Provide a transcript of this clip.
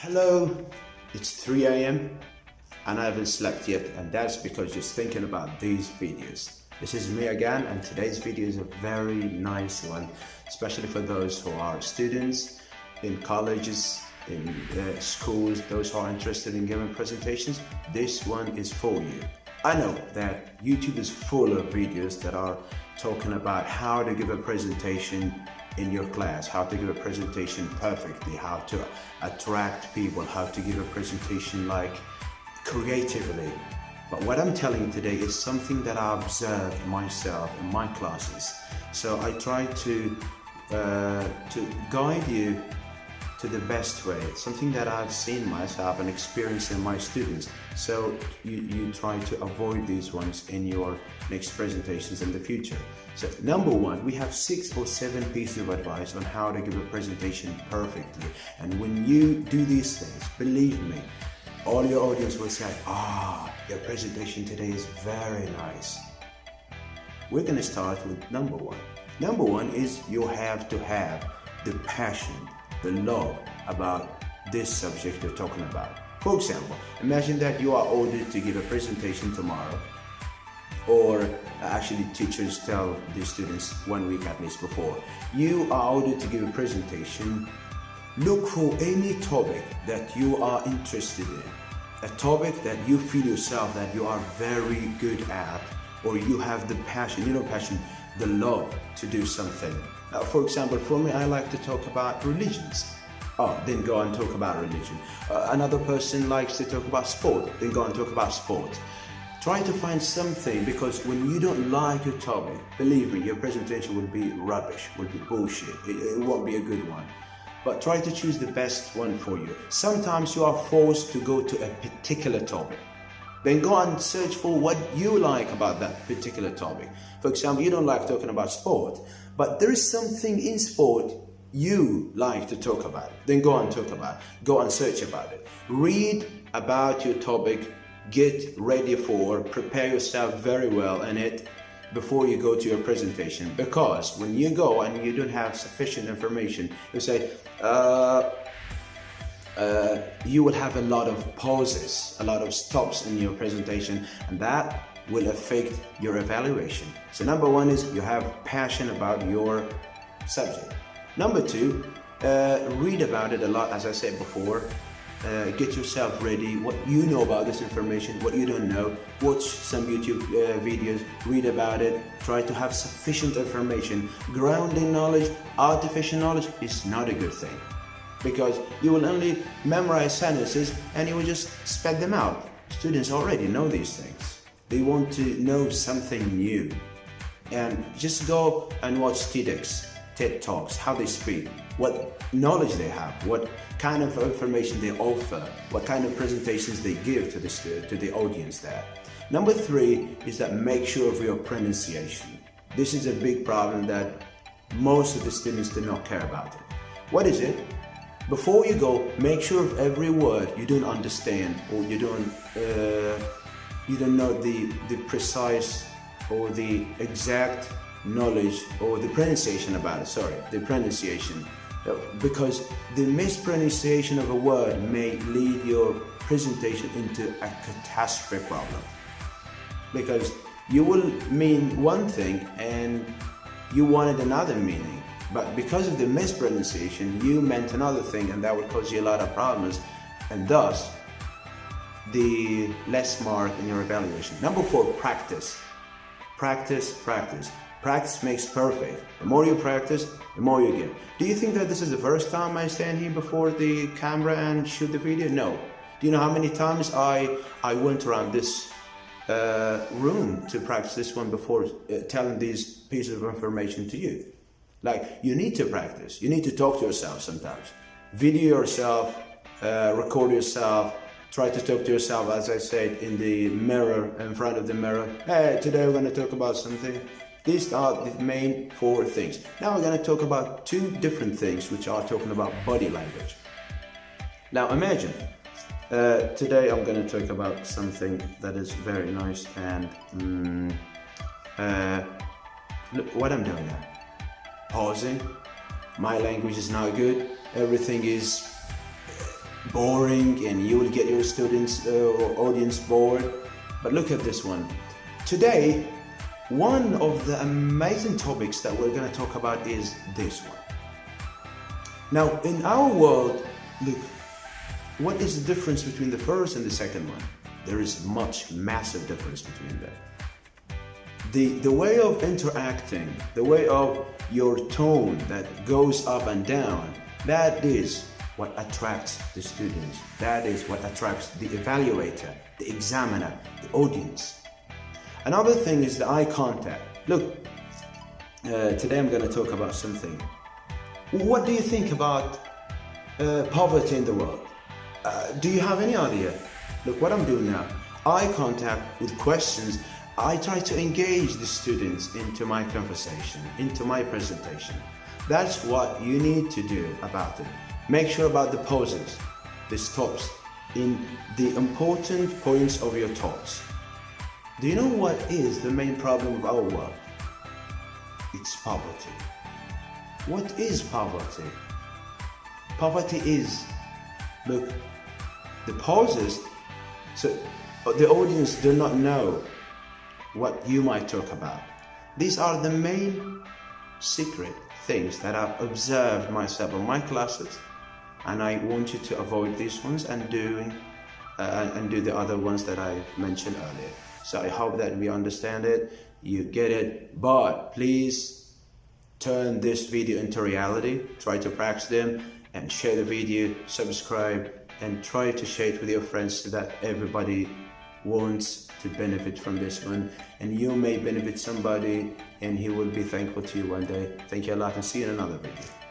Hello, it's 3 a.m. and I haven't slept yet, and that's because just thinking about these videos. This is me again, and today's video is a very nice one, especially for those who are students in colleges, in schools, those who are interested in giving presentations. This one is for you. I know that YouTube is full of videos that are talking about how to give a presentation in your class, how to give a presentation perfectly, how to attract people, how to give a presentation like creatively. But what I'm telling you today is something that I observed myself in my classes. So I try to guide you to the best way, something that I've seen myself and experienced in my students. So you try to avoid these ones in your next presentations in the future. So number one, we have 6 or 7 pieces of advice on how to give a presentation perfectly. And when you do these things, believe me, all your audience will say, your presentation today is very nice. We're gonna start with number one. Number one is you have to have the passion, the love about this subject you're talking about. For example, imagine that you are ordered to give a presentation tomorrow, or actually teachers tell the students 1 week at least before. You are ordered to give a presentation. Look for any topic that you are interested in, a topic that you feel yourself that you are very good at, or you have the passion, the love to do something. For example, for me, I like to talk about religions. Then go and talk about religion. Another person likes to talk about sport. Then go and talk about sport. Try to find something, because when you don't like a topic, believe me, your presentation will be rubbish, will be bullshit. It won't be a good one. But try to choose the best one for you. Sometimes you are forced to go to a particular topic. Then go and search for what you like about that particular topic. For example, you don't like talking about sport, but there is something in sport you like to talk about. Then go and talk about it. Go and search about it. Read about your topic. Get ready prepare yourself very well in it before you go to your presentation. Because when you go and you don't have sufficient information, you say, you will have a lot of pauses, a lot of stops in your presentation, and that will affect your evaluation. So number one is you have passion about your subject. Number two, read about it a lot, as I said before. Get yourself ready, what you know about this information, what you don't know. Watch some YouTube videos, read about it, try to have sufficient information. Grounding knowledge, artificial knowledge is not a good thing, because you will only memorize sentences and you will just spit them out. Students already know these things. They want to know something new. And just go and watch TED Talks, how they speak, what knowledge they have, what kind of information they offer, what kind of presentations they give to the audience there. Number three is that make sure of your pronunciation. This is a big problem that most of the students do not care about it. What is it? Before you go, make sure of every word you don't understand, or you don't know the precise or the exact knowledge or the pronunciation about it. The pronunciation. Because the mispronunciation of a word may lead your presentation into a catastrophic problem. Because you will mean one thing and you wanted another meaning, but because of the mispronunciation, you meant another thing, and that would cause you a lot of problems, and thus the less mark in your evaluation. Number four, practice. Practice. Practice makes perfect. The more you practice, the more you give. Do you think that this is the first time I stand here before the camera and shoot the video? No. Do you know how many times I went around this room to practice this one before telling these pieces of information to you? Like, you need to practice. You need to talk to yourself sometimes. Video yourself, record yourself, try to talk to yourself, as I said, in the mirror, in front of the mirror. Hey, today we're going to talk about something. These are the main 4 things. Now we're going to talk about 2 different things, which are talking about body language. Now imagine, today I'm going to talk about something that is very nice, and look what I'm doing now. Pausing. My language is not good. Everything is boring and you will get your students or audience bored. But look at this one. Today, one of the amazing topics that we're going to talk about is this one. Now, in our world, look, what is the difference between the first and the second one? There is massive difference between them. The way of interacting, the way of your tone that goes up and down, that is what attracts the students. That is what attracts the evaluator, the examiner, the audience. Another thing is the eye contact. Look, today I'm going to talk about something. What do you think about poverty in the world? Do you have any idea? Look what I'm doing now. Eye contact with questions. I try to engage the students into my conversation, into my presentation. That's what you need to do about it. Make sure about the pauses, the stops, in the important points of your talks. Do you know what is the main problem of our world? It's poverty. What is poverty? Poverty is, look, the pauses, so the audience do not know what you might talk about. These are the main secret things that I've observed myself in my classes, and I want you to avoid these ones and do the other ones that I mentioned earlier. So I hope that we understand it, you get it, but please turn this video into reality. Try to practice them and share the video, subscribe, and try to share it with your friends so that everybody wants to benefit from this one, and you may benefit somebody and he will be thankful to you one day. Thank you a lot and see you in another video.